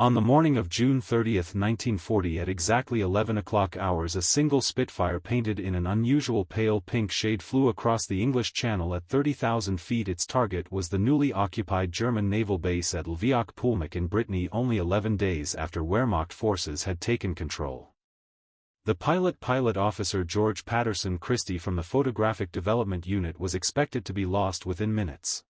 On the morning of June 30, 1940 at exactly 11 o'clock hours a single Spitfire painted in an unusual pale pink shade flew across the English Channel at 30,000 feet. Its target was the newly occupied German naval base at Lviov-Poulmach in Brittany, only 11 days after Wehrmacht forces had taken control. The pilot officer George Patterson Christie from the Photographic Development Unit was expected to be lost within minutes.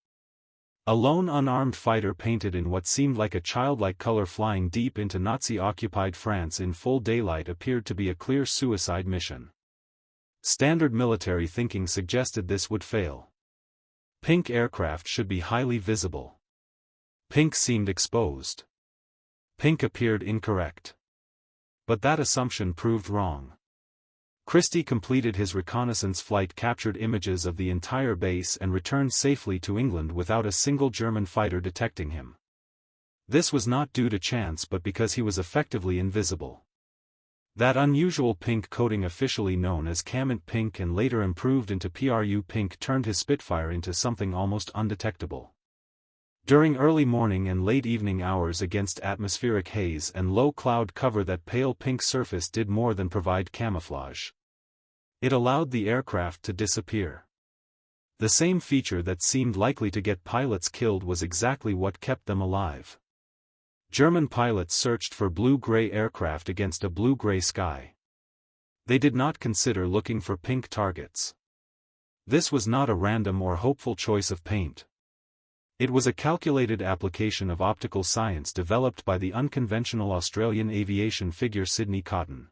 A lone unarmed fighter painted in what seemed like a childlike color flying deep into Nazi-occupied France in full daylight appeared to be a clear suicide mission. Standard military thinking suggested this would fail. Pink aircraft should be highly visible. Pink seemed exposed. Pink appeared incorrect. But that assumption proved wrong. Christie completed his reconnaissance flight, captured images of the entire base and returned safely to England without a single German fighter detecting him. This was not due to chance but because he was effectively invisible. That unusual pink coating, officially known as Camant pink and later improved into PRU pink, turned his Spitfire into something almost undetectable. During early morning and late evening hours against atmospheric haze and low cloud cover, that pale pink surface did more than provide camouflage. It allowed the aircraft to disappear. The same feature that seemed likely to get pilots killed was exactly what kept them alive. German pilots searched for blue-gray aircraft against a blue-gray sky. They did not consider looking for pink targets. This was not a random or hopeful choice of paint. It was a calculated application of optical science developed by the unconventional Australian aviation figure Sidney Cotton.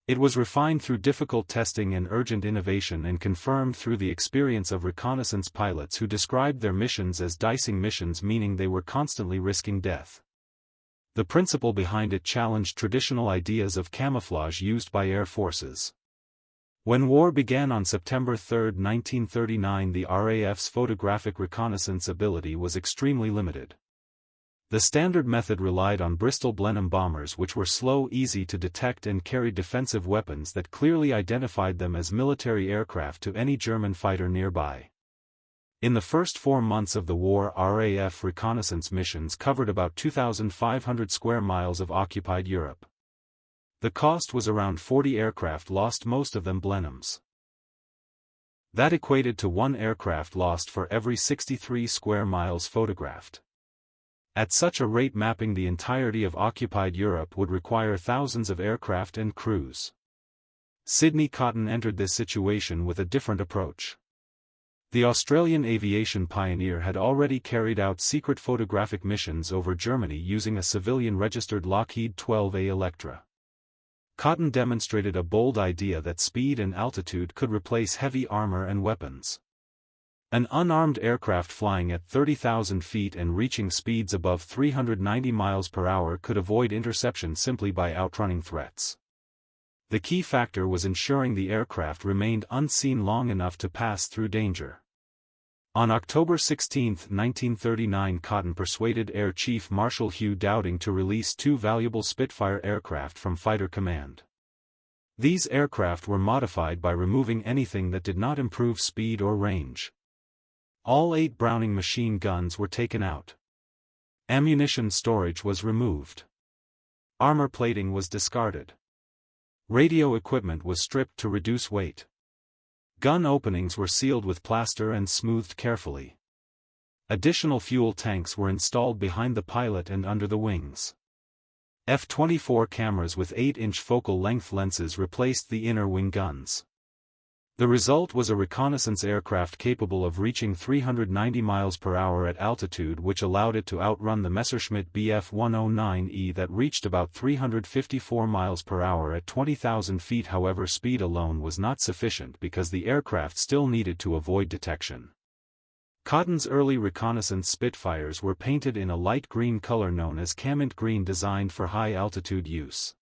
It was refined through difficult testing and urgent innovation and confirmed through the experience of reconnaissance pilots who described their missions as dicing missions, meaning they were constantly risking death. The principle behind it challenged traditional ideas of camouflage used by air forces. When war began on September 3, 1939, the RAF's photographic reconnaissance ability was extremely limited. The standard method relied on Bristol Blenheim bombers, which were slow, easy to detect and carried defensive weapons that clearly identified them as military aircraft to any German fighter nearby. In the first 4 months of the war, RAF reconnaissance missions covered about 2,500 square miles of occupied Europe. The cost was around 40 aircraft lost, most of them Blenheims. That equated to 1 aircraft lost for every 63 square miles photographed. At such a rate, mapping the entirety of occupied Europe would require thousands of aircraft and crews. Sidney Cotton entered this situation with a different approach. The Australian aviation pioneer had already carried out secret photographic missions over Germany using a civilian-registered Lockheed 12A Electra. Cotton demonstrated a bold idea that speed and altitude could replace heavy armor and weapons. An unarmed aircraft flying at 30,000 feet and reaching speeds above 390 miles per hour could avoid interception simply by outrunning threats. The key factor was ensuring the aircraft remained unseen long enough to pass through danger. On October 16, 1939, Cotton persuaded Air Chief Marshal Hugh Dowding to release 2 valuable Spitfire aircraft from Fighter Command. These aircraft were modified by removing anything that did not improve speed or range. All 8 Browning machine guns were taken out. Ammunition storage was removed. Armor plating was discarded. Radio equipment was stripped to reduce weight. Gun openings were sealed with plaster and smoothed carefully. Additional fuel tanks were installed behind the pilot and under the wings. F-24 cameras with 8-inch focal length lenses replaced the inner wing guns. The result was a reconnaissance aircraft capable of reaching 390 miles per hour at altitude, which allowed it to outrun the Messerschmitt Bf-109E that reached about 354 miles per hour at 20,000 feet. However, speed alone was not sufficient because the aircraft still needed to avoid detection. Cotton's early reconnaissance Spitfires were painted in a light green color known as Camant green, designed for high-altitude use.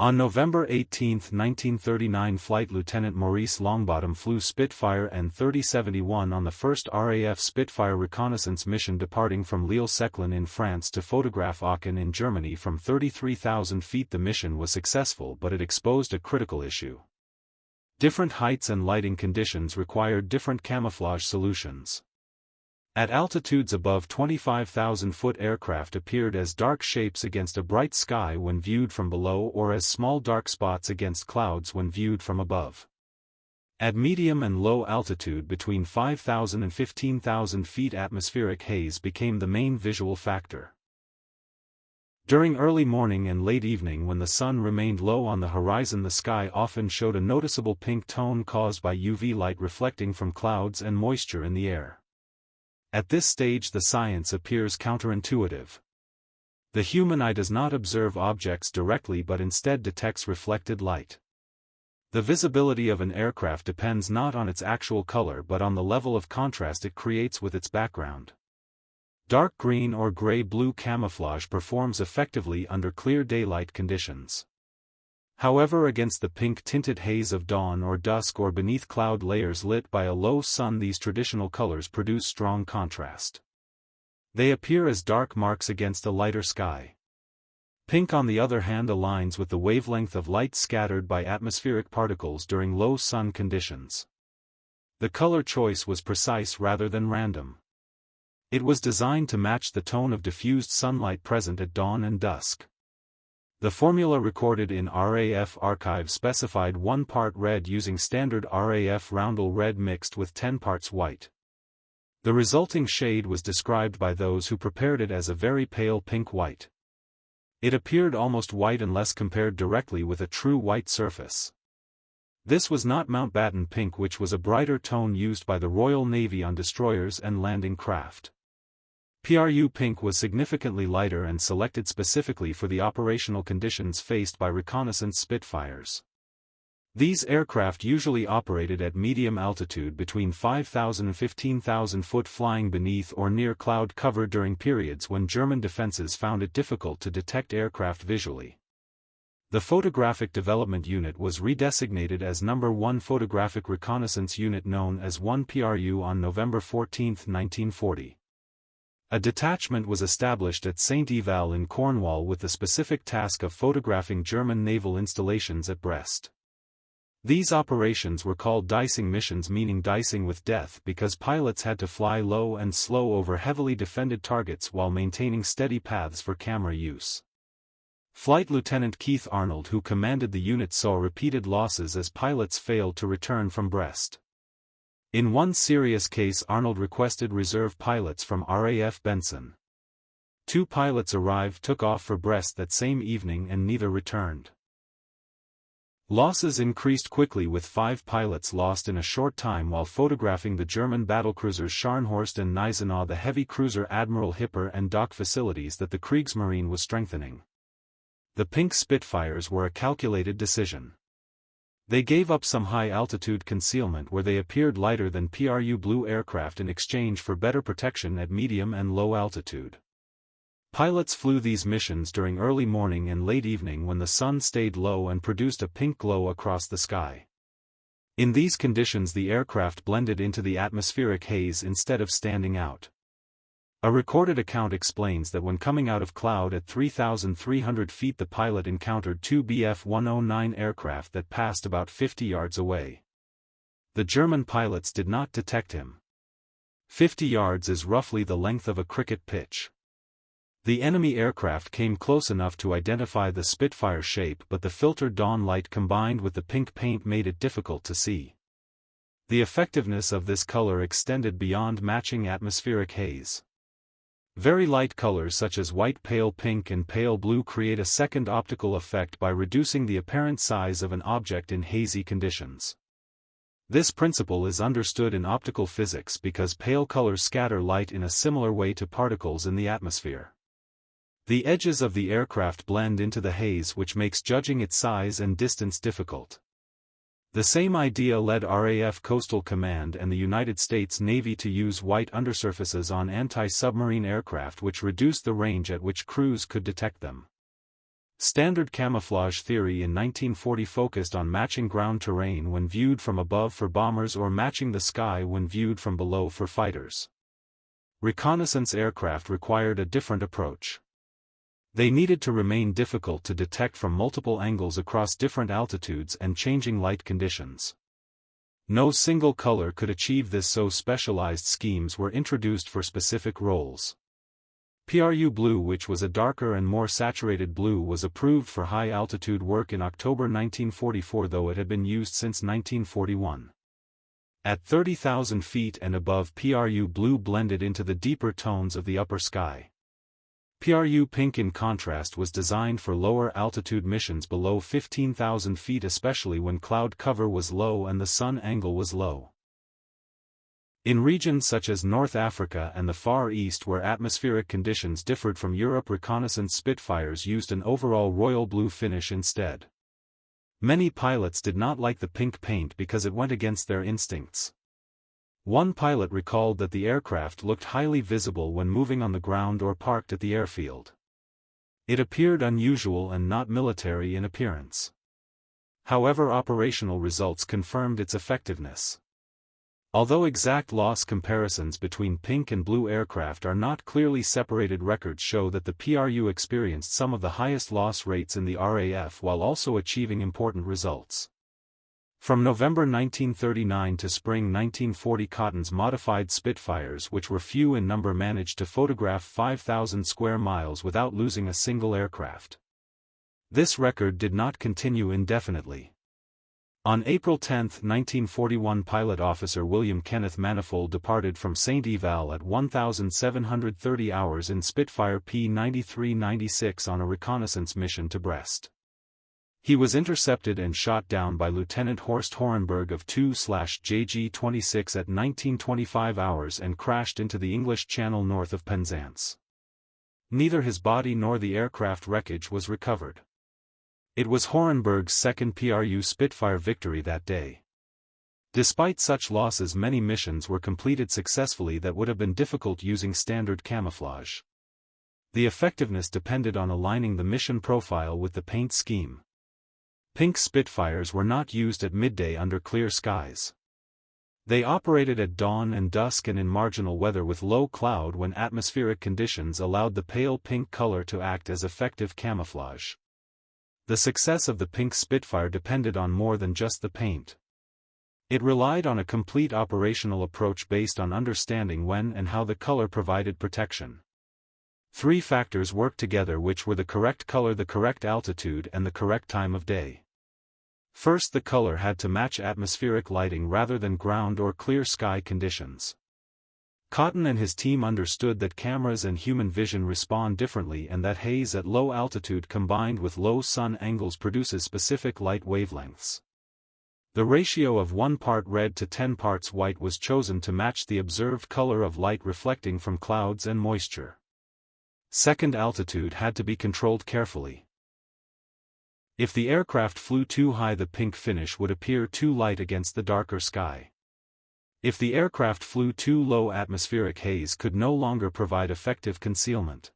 On November 18, 1939, Flight Lieutenant Maurice Longbottom flew Spitfire N-3071 on the first RAF Spitfire reconnaissance mission, departing from Lille-Seclin in France to photograph Aachen in Germany from 33,000 feet. The mission was successful, but it exposed a critical issue. Different heights and lighting conditions required different camouflage solutions. At altitudes above 25,000-foot, aircraft appeared as dark shapes against a bright sky when viewed from below, or as small dark spots against clouds when viewed from above. At medium and low altitude between 5,000 and 15,000 feet, atmospheric haze became the main visual factor. During early morning and late evening, when the sun remained low on the horizon, the sky often showed a noticeable pink tone caused by UV light reflecting from clouds and moisture in the air. At this stage, the science appears counterintuitive. The human eye does not observe objects directly but instead detects reflected light. The visibility of an aircraft depends not on its actual color but on the level of contrast it creates with its background. Dark green or gray-blue camouflage performs effectively under clear daylight conditions. However, against the pink-tinted haze of dawn or dusk, or beneath cloud layers lit by a low sun, these traditional colors produce strong contrast. They appear as dark marks against a lighter sky. Pink, on the other hand, aligns with the wavelength of light scattered by atmospheric particles during low sun conditions. The color choice was precise rather than random. It was designed to match the tone of diffused sunlight present at dawn and dusk. The formula recorded in RAF archives specified 1 part red using standard RAF roundel red mixed with 10 parts white. The resulting shade was described by those who prepared it as a very pale pink-white. It appeared almost white unless compared directly with a true white surface. This was not Mountbatten pink, which was a brighter tone used by the Royal Navy on destroyers and landing craft. PRU pink was significantly lighter and selected specifically for the operational conditions faced by reconnaissance Spitfires. These aircraft usually operated at medium altitude between 5,000 and 15,000 foot, flying beneath or near cloud cover during periods when German defenses found it difficult to detect aircraft visually. The Photographic Development Unit was redesignated as No. 1 Photographic Reconnaissance Unit, known as 1 PRU, on November 14, 1940. A detachment was established at St. Eval in Cornwall with the specific task of photographing German naval installations at Brest. These operations were called dicing missions, meaning dicing with death, because pilots had to fly low and slow over heavily defended targets while maintaining steady paths for camera use. Flight Lieutenant Keith Arnold, who commanded the unit, saw repeated losses as pilots failed to return from Brest. In one serious case, Arnold requested reserve pilots from RAF Benson. 2 pilots arrived, took off for Brest that same evening, and neither returned. Losses increased quickly, with 5 pilots lost in a short time while photographing the German battlecruisers Scharnhorst and Gneisenau, the heavy cruiser Admiral Hipper, and dock facilities that the Kriegsmarine was strengthening. The pink Spitfires were a calculated decision. They gave up some high-altitude concealment where they appeared lighter than PRU blue aircraft in exchange for better protection at medium and low altitude. Pilots flew these missions during early morning and late evening when the sun stayed low and produced a pink glow across the sky. In these conditions, the aircraft blended into the atmospheric haze instead of standing out. A recorded account explains that when coming out of cloud at 3,300 feet, the pilot encountered 2 Bf-109 aircraft that passed about 50 yards away. The German pilots did not detect him. 50 yards is roughly the length of a cricket pitch. The enemy aircraft came close enough to identify the Spitfire shape, but the filtered dawn light combined with the pink paint made it difficult to see. The effectiveness of this color extended beyond matching atmospheric haze. Very light colors such as white, pale pink, and pale blue create a second optical effect by reducing the apparent size of an object in hazy conditions. This principle is understood in optical physics because pale colors scatter light in a similar way to particles in the atmosphere. The edges of the aircraft blend into the haze, which makes judging its size and distance difficult. The same idea led RAF Coastal Command and the United States Navy to use white undersurfaces on anti-submarine aircraft, which reduced the range at which crews could detect them. Standard camouflage theory in 1940 focused on matching ground terrain when viewed from above for bombers or matching the sky when viewed from below for fighters. Reconnaissance aircraft required a different approach. They needed to remain difficult to detect from multiple angles across different altitudes and changing light conditions. No single color could achieve this, so specialized schemes were introduced for specific roles. PRU blue, which was a darker and more saturated blue, was approved for high-altitude work in October 1944, though it had been used since 1941. At 30,000 feet and above, PRU blue blended into the deeper tones of the upper sky. PRU pink, in contrast, was designed for lower-altitude missions below 15,000 feet, especially when cloud cover was low and the sun angle was low. In regions such as North Africa and the Far East, where atmospheric conditions differed from Europe, reconnaissance Spitfires used an overall royal blue finish instead. Many pilots did not like the pink paint because it went against their instincts. One pilot recalled that the aircraft looked highly visible when moving on the ground or parked at the airfield. It appeared unusual and not military in appearance. However, operational results confirmed its effectiveness. Although exact loss comparisons between pink and blue aircraft are not clearly separated, records show that the PRU experienced some of the highest loss rates in the RAF while also achieving important results. From November 1939 to spring 1940, Cotton's modified Spitfires, which were few in number, managed to photograph 5,000 square miles without losing a single aircraft. This record did not continue indefinitely. On April 10, 1941, pilot officer William Kenneth Manifold departed from St. Eval at 1,730 hours in Spitfire P-9396 on a reconnaissance mission to Brest. He was intercepted and shot down by Lieutenant Horst Horenberg of 2/JG-26 at 1925 hours and crashed into the English Channel north of Penzance. Neither his body nor the aircraft wreckage was recovered. It was Horenberg's second PRU Spitfire victory that day. Despite such losses, many missions were completed successfully that would have been difficult using standard camouflage. The effectiveness depended on aligning the mission profile with the paint scheme. Pink Spitfires were not used at midday under clear skies. They operated at dawn and dusk and in marginal weather with low cloud, when atmospheric conditions allowed the pale pink color to act as effective camouflage. The success of the pink Spitfire depended on more than just the paint. It relied on a complete operational approach based on understanding when and how the color provided protection. Three factors worked together, which were the correct color, the correct altitude, and the correct time of day. First, the color had to match atmospheric lighting rather than ground or clear sky conditions. Cotton and his team understood that cameras and human vision respond differently, and that haze at low altitude combined with low sun angles produces specific light wavelengths. The ratio of 1 part red to 10 parts white was chosen to match the observed color of light reflecting from clouds and moisture. Second, altitude had to be controlled carefully. If the aircraft flew too high, the pink finish would appear too light against the darker sky. If the aircraft flew too low, atmospheric haze could no longer provide effective concealment.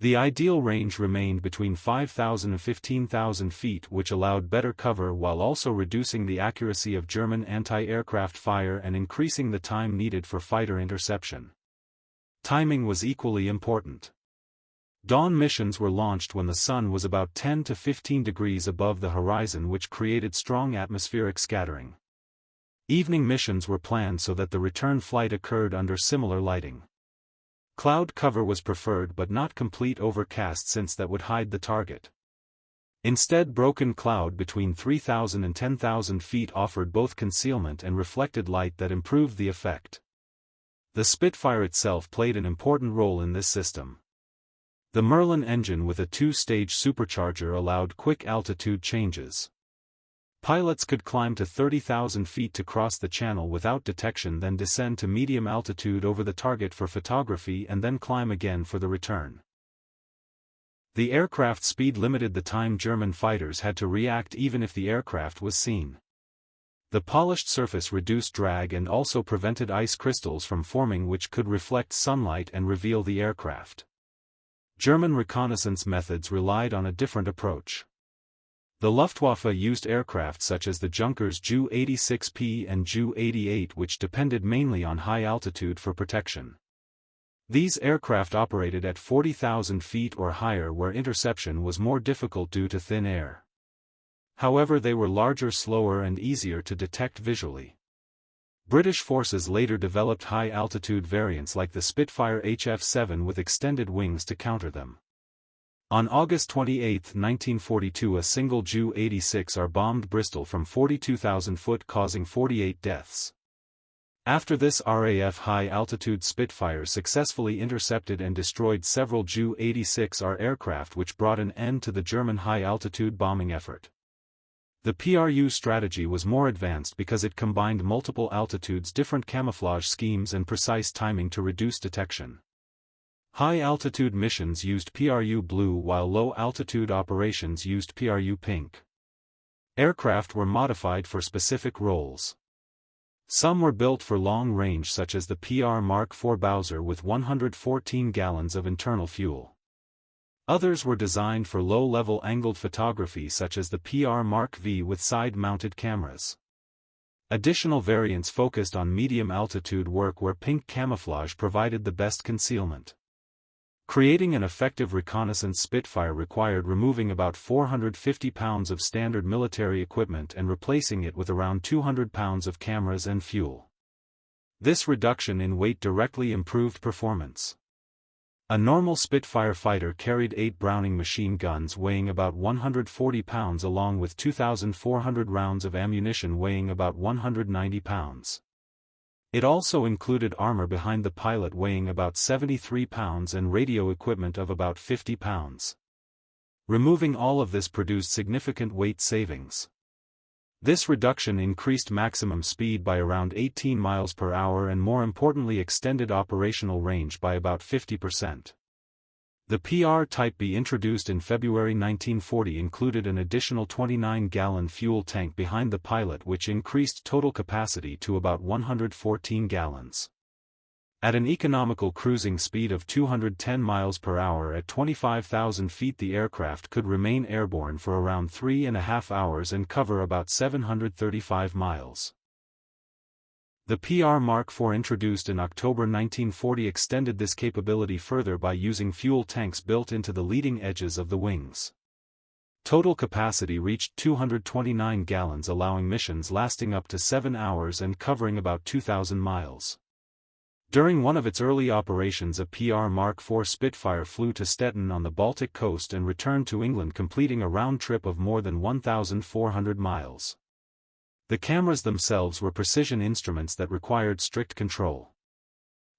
The ideal range remained between 5,000 and 15,000 feet, which allowed better cover while also reducing the accuracy of German anti-aircraft fire and increasing the time needed for fighter interception. Timing was equally important. Dawn missions were launched when the sun was about 10 to 15 degrees above the horizon, which created strong atmospheric scattering. Evening missions were planned so that the return flight occurred under similar lighting. Cloud cover was preferred, but not complete overcast, since that would hide the target. Instead, broken cloud between 3,000 and 10,000 feet offered both concealment and reflected light that improved the effect. The Spitfire itself played an important role in this system. The Merlin engine with a 2-stage supercharger allowed quick altitude changes. Pilots could climb to 30,000 feet to cross the channel without detection, then descend to medium altitude over the target for photography, and then climb again for the return. The aircraft speed limited the time German fighters had to react even if the aircraft was seen. The polished surface reduced drag and also prevented ice crystals from forming, which could reflect sunlight and reveal the aircraft. German reconnaissance methods relied on a different approach. The Luftwaffe used aircraft such as the Junkers Ju-86P and Ju-88, which depended mainly on high altitude for protection. These aircraft operated at 40,000 feet or higher, where interception was more difficult due to thin air. However, they were larger, slower and easier to detect visually. British forces later developed high-altitude variants like the Spitfire HF-7 with extended wings to counter them. On August 28, 1942, a single Ju-86R bombed Bristol from 42,000 foot, causing 48 deaths. After this, RAF high-altitude Spitfires successfully intercepted and destroyed several Ju-86R aircraft, which brought an end to the German high-altitude bombing effort. The PRU strategy was more advanced because it combined multiple altitudes, different camouflage schemes and precise timing to reduce detection. High-altitude missions used PRU blue while low-altitude operations used PRU pink. Aircraft were modified for specific roles. Some were built for long range, such as the PR Mark IV Bowser with 114 gallons of internal fuel. Others were designed for low-level angled photography, such as the PR Mark V with side-mounted cameras. Additional variants focused on medium-altitude work where pink camouflage provided the best concealment. Creating an effective reconnaissance Spitfire required removing about 450 pounds of standard military equipment and replacing it with around 200 pounds of cameras and fuel. This reduction in weight directly improved performance. A normal Spitfire fighter carried 8 Browning machine guns weighing about 140 pounds along with 2,400 rounds of ammunition weighing about 190 pounds. It also included armor behind the pilot weighing about 73 pounds and radio equipment of about 50 pounds. Removing all of this produced significant weight savings. This reduction increased maximum speed by around 18 miles per hour and more importantly extended operational range by about 50%. The PR Type B introduced in February 1940 included an additional 29-gallon fuel tank behind the pilot, which increased total capacity to about 114 gallons. At an economical cruising speed of 210 miles per hour at 25,000 feet, the aircraft could remain airborne for around 3.5 hours and cover about 735 miles. The PR Mark IV introduced in October 1940 extended this capability further by using fuel tanks built into the leading edges of the wings. Total capacity reached 229 gallons, allowing missions lasting up to 7 hours and covering about 2,000 miles. During one of its early operations, a PR Mark IV Spitfire flew to Stettin on the Baltic coast and returned to England, completing a round trip of more than 1,400 miles. The cameras themselves were precision instruments that required strict control.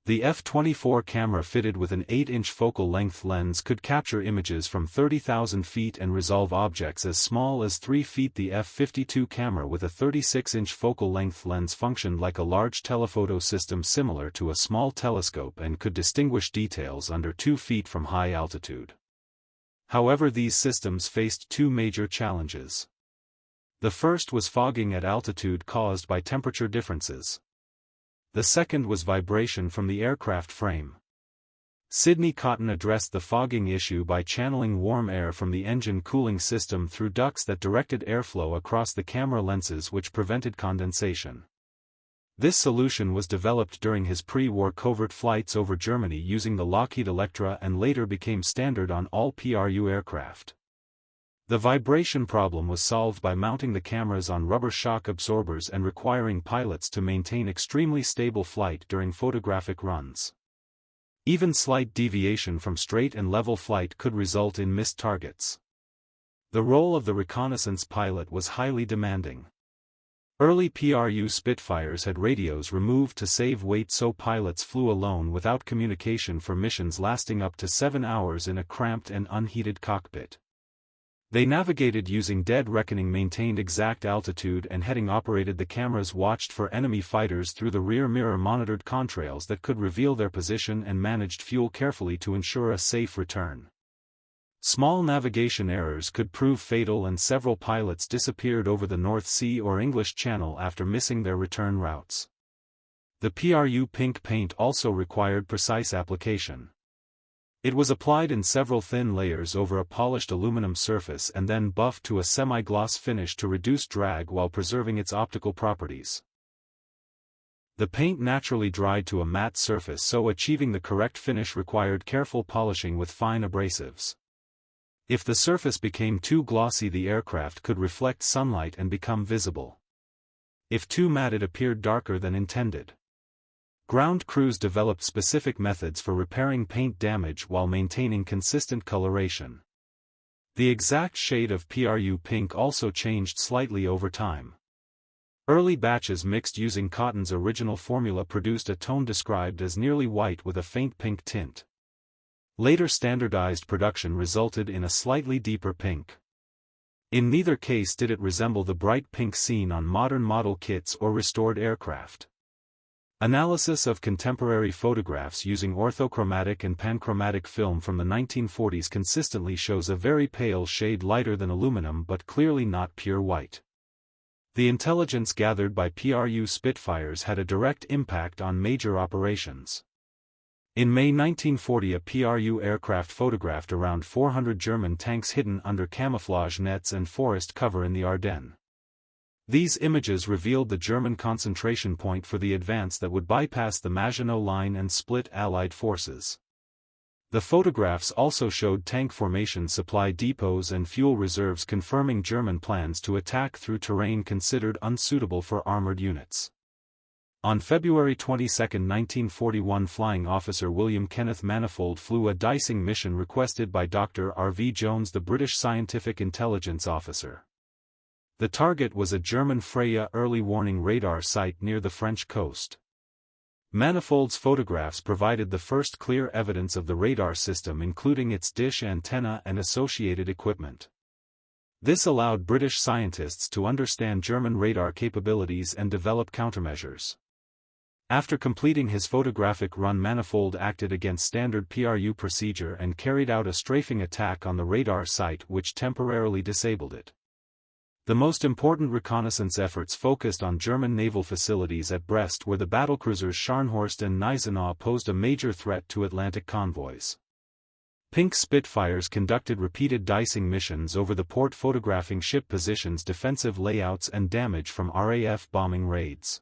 The F-24 camera, fitted with an 8-inch focal length lens, could capture images from 30,000 feet and resolve objects as small as 3 feet. The F-52 camera with a 36-inch focal length lens functioned like a large telephoto system similar to a small telescope and could distinguish details under 2 feet from high altitude. However, these systems faced 2 major challenges. The first was fogging at altitude caused by temperature differences. The second was vibration from the aircraft frame. Sidney Cotton addressed the fogging issue by channeling warm air from the engine cooling system through ducts that directed airflow across the camera lenses, which prevented condensation. This solution was developed during his pre-war covert flights over Germany using the Lockheed Electra and later became standard on all PRU aircraft. The vibration problem was solved by mounting the cameras on rubber shock absorbers and requiring pilots to maintain extremely stable flight during photographic runs. Even slight deviation from straight and level flight could result in missed targets. The role of the reconnaissance pilot was highly demanding. Early PRU Spitfires had radios removed to save weight, so pilots flew alone without communication for missions lasting up to 7 hours in a cramped and unheated cockpit. They navigated using dead reckoning, maintained exact altitude and heading, operated the cameras, watched for enemy fighters through the rear mirror, monitored contrails that could reveal their position, and managed fuel carefully to ensure a safe return. Small navigation errors could prove fatal, and several pilots disappeared over the North Sea or English Channel after missing their return routes. The PRU pink paint also required precise application. It was applied in several thin layers over a polished aluminum surface and then buffed to a semi-gloss finish to reduce drag while preserving its optical properties. The paint naturally dried to a matte surface, so achieving the correct finish required careful polishing with fine abrasives. If the surface became too glossy, the aircraft could reflect sunlight and become visible. If too matte, it appeared darker than intended. Ground crews developed specific methods for repairing paint damage while maintaining consistent coloration. The exact shade of PRU pink also changed slightly over time. Early batches mixed using cotton's original formula produced a tone described as nearly white with a faint pink tint. Later standardized production resulted in a slightly deeper pink. In neither case did it resemble the bright pink seen on modern model kits or restored aircraft. Analysis of contemporary photographs using orthochromatic and panchromatic film from the 1940s consistently shows a very pale shade, lighter than aluminum but clearly not pure white. The intelligence gathered by PRU Spitfires had a direct impact on major operations. In May 1940, a PRU aircraft photographed around 400 German tanks hidden under camouflage nets and forest cover in the Ardennes. These images revealed the German concentration point for the advance that would bypass the Maginot Line and split Allied forces. The photographs also showed tank formation, supply depots and fuel reserves, confirming German plans to attack through terrain considered unsuitable for armored units. On February 22, 1941, Flying Officer William Kenneth Manifold flew a dicing mission requested by Dr. R. V. Jones, the British scientific intelligence officer. The target was a German Freya early warning radar site near the French coast. Manifold's photographs provided the first clear evidence of the radar system, including its dish antenna and associated equipment. This allowed British scientists to understand German radar capabilities and develop countermeasures. After completing his photographic run, Manifold acted against standard PRU procedure and carried out a strafing attack on the radar site, which temporarily disabled it. The most important reconnaissance efforts focused on German naval facilities at Brest, where the battlecruisers Scharnhorst and Gneisenau posed a major threat to Atlantic convoys. Pink Spitfires conducted repeated dicing missions over the port, photographing ship positions, defensive layouts and damage from RAF bombing raids.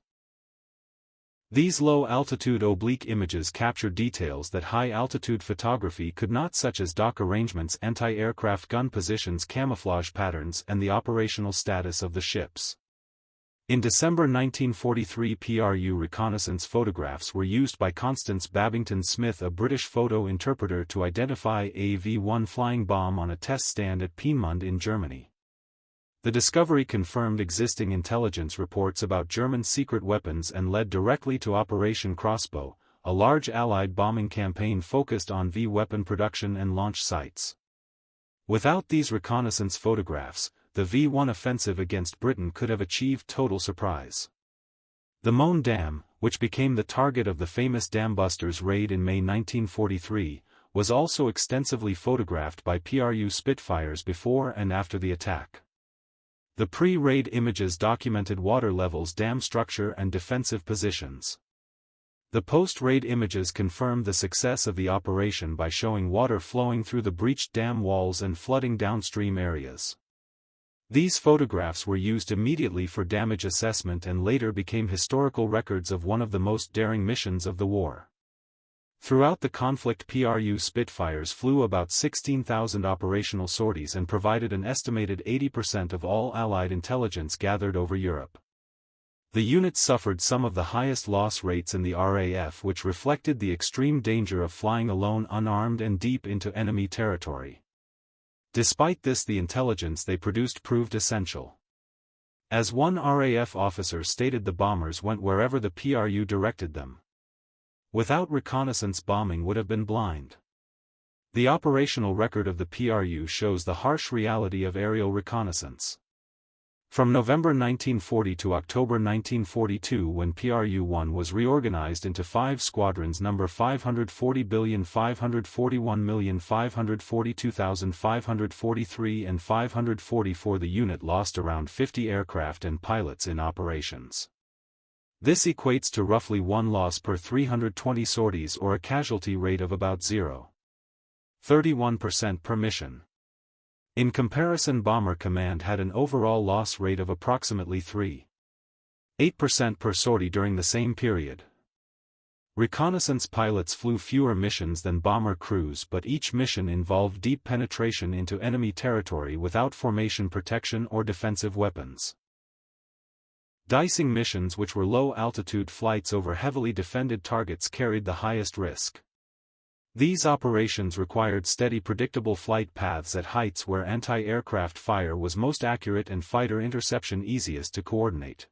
These low-altitude oblique images captured details that high-altitude photography could not, such as dock arrangements, anti-aircraft gun positions, camouflage patterns, and the operational status of the ships. In December 1943, PRU reconnaissance photographs were used by Constance Babington Smith, a British photo interpreter, to identify a V-1 flying bomb on a test stand at Peenemünde in Germany. The discovery confirmed existing intelligence reports about German secret weapons and led directly to Operation Crossbow, a large Allied bombing campaign focused on V-weapon production and launch sites. Without these reconnaissance photographs, the V-1 offensive against Britain could have achieved total surprise. The Mone Dam, which became the target of the famous Dambusters raid in May 1943, was also extensively photographed by PRU Spitfires before and after the attack. The pre-raid images documented water levels, dam structure and defensive positions. The post-raid images confirmed the success of the operation by showing water flowing through the breached dam walls and flooding downstream areas. These photographs were used immediately for damage assessment and later became historical records of one of the most daring missions of the war. Throughout the conflict, PRU Spitfires flew about 16,000 operational sorties and provided an estimated 80% of all Allied intelligence gathered over Europe. The unit suffered some of the highest loss rates in the RAF, which reflected the extreme danger of flying alone, unarmed and deep into enemy territory. Despite this, the intelligence they produced proved essential. As one RAF officer stated, the bombers went wherever the PRU directed them. Without reconnaissance, bombing would have been blind. The operational record of the PRU shows the harsh reality of aerial reconnaissance. From November 1940 to October 1942, when PRU-1 was reorganized into 5 squadrons, number 540,541,542,543 and 544, the unit lost around 50 aircraft and pilots in operations. This equates to roughly 1 loss per 320 sorties, or a casualty rate of about 0.31% per mission. In comparison, Bomber Command had an overall loss rate of approximately 3.8% per sortie during the same period. Reconnaissance pilots flew fewer missions than bomber crews, but each mission involved deep penetration into enemy territory without formation protection or defensive weapons. Dicing missions, which were low-altitude flights over heavily defended targets, carried the highest risk. These operations required steady, predictable flight paths at heights where anti-aircraft fire was most accurate and fighter interception easiest to coordinate.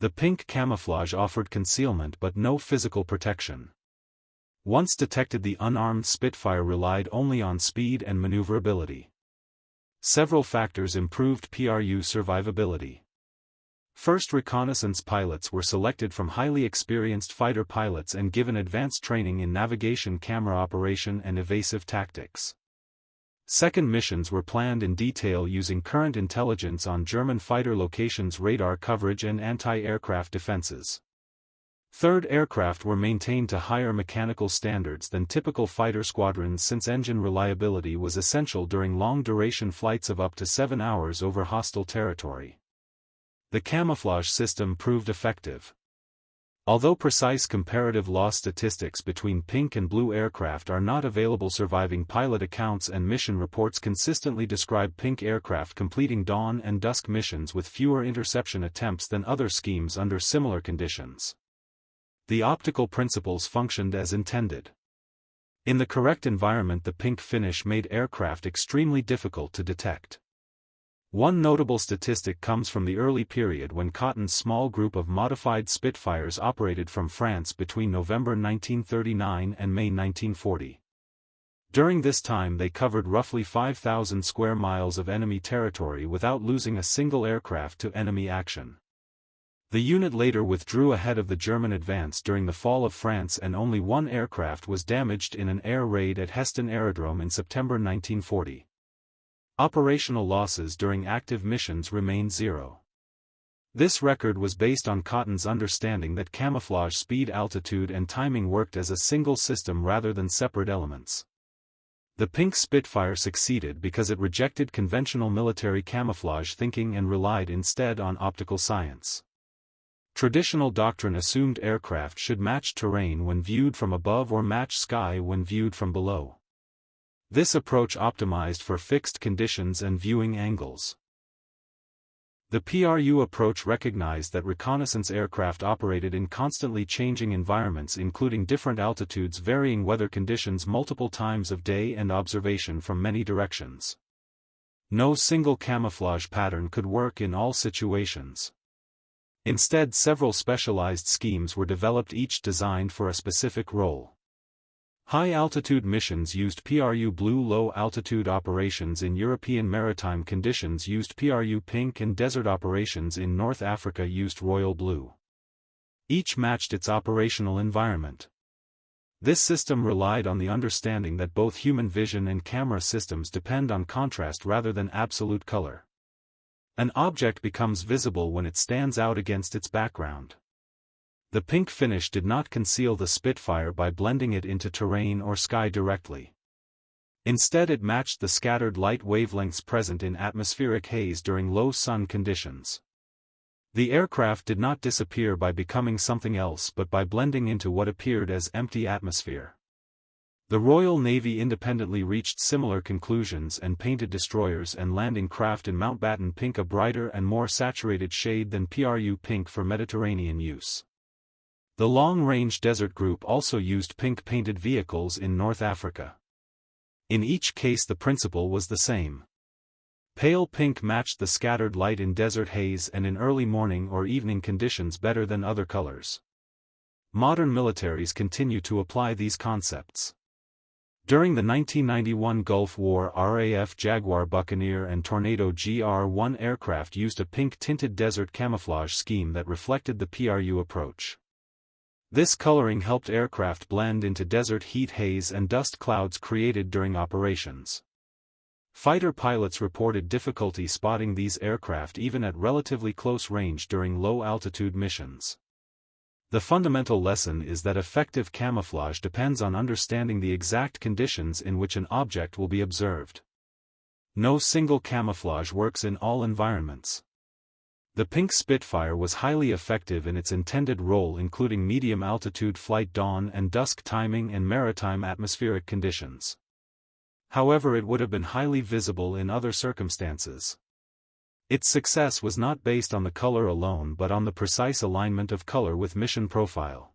The pink camouflage offered concealment but no physical protection. Once detected, the unarmed Spitfire relied only on speed and maneuverability. Several factors improved PRU survivability. First, reconnaissance pilots were selected from highly experienced fighter pilots and given advanced training in navigation, camera operation, and evasive tactics. Second, missions were planned in detail using current intelligence on German fighter locations, radar coverage, and anti-aircraft defenses. Third, aircraft were maintained to higher mechanical standards than typical fighter squadrons, since engine reliability was essential during long-duration flights of up to 7 hours over hostile territory. The camouflage system proved effective. Although precise comparative loss statistics between pink and blue aircraft are not available, surviving pilot accounts and mission reports consistently describe pink aircraft completing dawn and dusk missions with fewer interception attempts than other schemes under similar conditions. The optical principles functioned as intended. In the correct environment, the pink finish made aircraft extremely difficult to detect. One notable statistic comes from the early period when Cotton's small group of modified Spitfires operated from France between November 1939 and May 1940. During this time, they covered roughly 5,000 square miles of enemy territory without losing a single aircraft to enemy action. The unit later withdrew ahead of the German advance during the fall of France, and only one aircraft was damaged in an air raid at Heston Aerodrome in September 1940. Operational losses during active missions remained zero. This record was based on Cotton's understanding that camouflage, speed, altitude, and timing worked as a single system rather than separate elements. The pink Spitfire succeeded because it rejected conventional military camouflage thinking and relied instead on optical science. Traditional doctrine assumed aircraft should match terrain when viewed from above or match sky when viewed from below. This approach optimized for fixed conditions and viewing angles. The PRU approach recognized that reconnaissance aircraft operated in constantly changing environments, including different altitudes, varying weather conditions, multiple times of day, and observation from many directions. No single camouflage pattern could work in all situations. Instead, several specialized schemes were developed, each designed for a specific role. High-altitude missions used PRU blue, low-altitude operations in European maritime conditions used PRU pink, and desert operations in North Africa used royal blue. Each matched its operational environment. This system relied on the understanding that both human vision and camera systems depend on contrast rather than absolute color. An object becomes visible when it stands out against its background. The pink finish did not conceal the Spitfire by blending it into terrain or sky directly. Instead, it matched the scattered light wavelengths present in atmospheric haze during low sun conditions. The aircraft did not disappear by becoming something else but by blending into what appeared as empty atmosphere. The Royal Navy independently reached similar conclusions and painted destroyers and landing craft in Mountbatten pink, a brighter and more saturated shade than PRU pink for Mediterranean use. The long-range desert group also used pink-painted vehicles in North Africa. In each case, the principle was the same. Pale pink matched the scattered light in desert haze and in early morning or evening conditions better than other colors. Modern militaries continue to apply these concepts. During the 1991 Gulf War, RAF Jaguar Buccaneer and Tornado GR-1 aircraft used a pink-tinted desert camouflage scheme that reflected the PRU approach. This coloring helped aircraft blend into desert heat, haze, and dust clouds created during operations. Fighter pilots reported difficulty spotting these aircraft even at relatively close range during low-altitude missions. The fundamental lesson is that effective camouflage depends on understanding the exact conditions in which an object will be observed. No single camouflage works in all environments. The pink Spitfire was highly effective in its intended role, including medium-altitude flight, dawn and dusk timing, and maritime atmospheric conditions. However, it would have been highly visible in other circumstances. Its success was not based on the color alone but on the precise alignment of color with mission profile.